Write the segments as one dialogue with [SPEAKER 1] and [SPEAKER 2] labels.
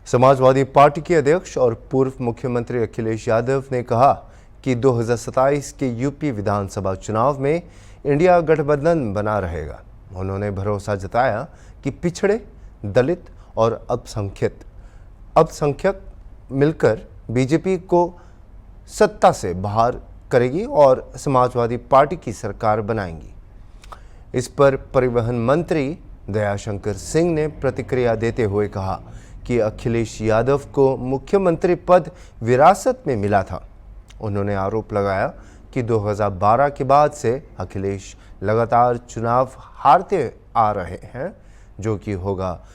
[SPEAKER 1] Samajwadi party के अध्यक्ष और पूर्व मुख्यमंत्री अखिलेश यादव ने कहा कि 2027 के यूपी विधानसभा चुनाव में इंडिया गठबंधन बना रहेगा। उन्होंने भरोसा जताया कि पिछड़े, दलित और अल्पसंख्यक मिलकर बीजेपी को सत्ता से बाहर करेगी और समाजवादी पार्टी की सरकार बनाएंगी। इस पर परिवहन मंत्री दयाशंकर सिंह ने प्रतिक्रिया देते हुए कहा कि अखिलेश यादव को मुख्यमंत्री पद विरासत में मिला था। उन्होंने आरोप लगाया कि 2012 के बाद से अखिलेश लगातार चुनाव हारते आ रहे हैं, जो कि होगा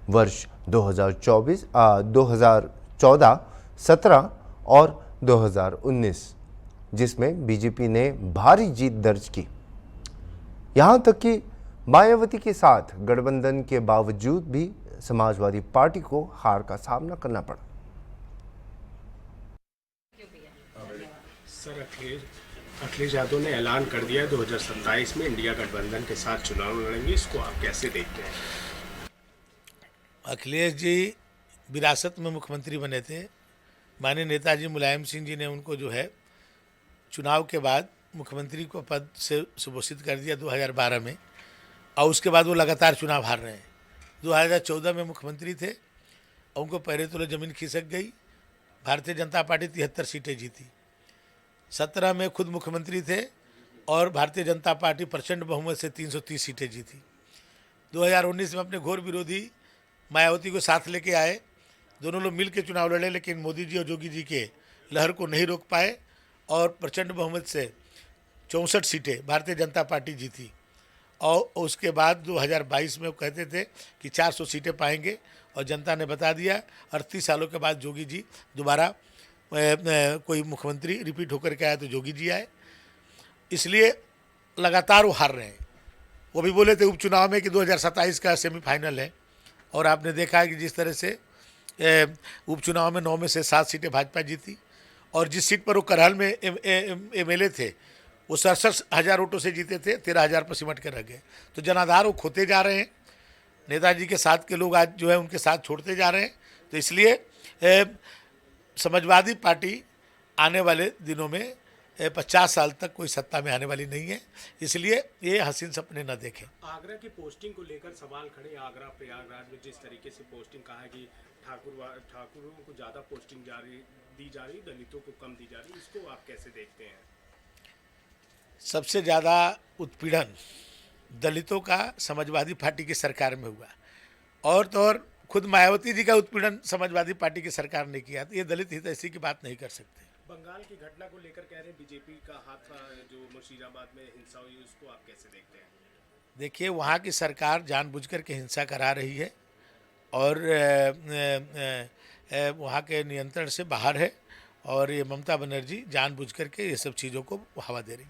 [SPEAKER 1] वर्ष 2014, 17 और 2019, जिसमें बीजेपी ने भारी जीत दर्ज की। यहां तक कि मायावती के साथ गठबंधन के बावजूद भी समाजवादी पार्टी को हार का सामना करना पड़ा।
[SPEAKER 2] सर, अखिलेश यादव ने ऐलान कर दिया 2027 में इंडिया गठबंधन के साथ चुनाव लड़ेंगे, इसको आप कैसे देखते हैं?
[SPEAKER 3] अखिलेश जी विरासत में मुख्यमंत्री बने थे। माननीय नेताजी मुलायम सिंह जी ने उनको जो है चुनाव के बाद मुख्यमंत्री को पद से सुभूषित कर दिया 2012 में, और उसके बाद वो लगातार चुनाव हार रहे हैं। 2014 में मुख्यमंत्री थे और उनको पहले तो ज़मीन खिसक गई। भारतीय जनता पार्टी 73 सीटें जीती। 17 में खुद मुख्यमंत्री थे और भारतीय जनता पार्टी प्रचंड बहुमत से 330 सीटें जीती। 2019 में अपने घोर विरोधी मायावती को साथ लेके आए। दोनों लोग मिल के चुनाव लड़े, लेकिन मोदी जी और योगी जी के लहर को नहीं रोक पाए और प्रचंड बहुमत से 64 सीटें भारतीय जनता पार्टी जीती। और उसके बाद 2022 में वो कहते थे कि 400 सीटें पाएंगे, और जनता ने बता दिया 38 सालों के बाद योगी जी दोबारा कोई मुख्यमंत्री रिपीट होकर के आया तो योगी जी आए। इसलिए लगातार वो हार रहे हैं। वो भी बोले थे उपचुनाव में कि 2027 का सेमीफाइनल है, और आपने देखा है कि जिस तरह से उपचुनाव में 9 में से 7 सीटें भाजपा जीती, और जिस सीट पर वो करहल में MLA थे वो 67,000 वोटों से जीते थे, 13,000 पर सिमट के रह गए। तो जनाधार वो खोते जा रहे हैं। नेताजी के साथ के लोग आज जो है उनके साथ छोड़ते जा रहे हैं। तो इसलिए समाजवादी पार्टी आने वाले दिनों में 50 साल तक कोई सत्ता में आने वाली नहीं है। इसलिए ये हसीन सपने न देखें।
[SPEAKER 2] आगरा की पोस्टिंग को लेकर सवाल खड़े। आगरा प्रयागराज में जिस तरीके से पोस्टिंग कहा है कि ठाकुरों को ज़्यादा पोस्टिंग दी जा रही, दलितों को कम दी जा रही, इसको आप कैसे देखते हैं?
[SPEAKER 3] सबसे ज़्यादा उत्पीड़न दलितों का समाजवादी पार्टी की सरकार में हुआ, और तो और खुद मायावती जी का उत्पीड़न समाजवादी पार्टी की सरकार ने किया। तो ये दलित हित ऐसी की बात नहीं कर सकते।
[SPEAKER 2] बंगाल की घटना को लेकर कह रहे हैं बीजेपी का हाथ था, जो मुर्शिदाबाद में हिंसा हुई, उसको आप कैसे देखते हैं?
[SPEAKER 3] देखिए, वहाँ की सरकार जानबूझकर के हिंसा करा रही है और वहाँ के नियंत्रण से बाहर है, और ये ममता बनर्जी जानबूझकर के ये सब चीज़ों को हवा दे रही।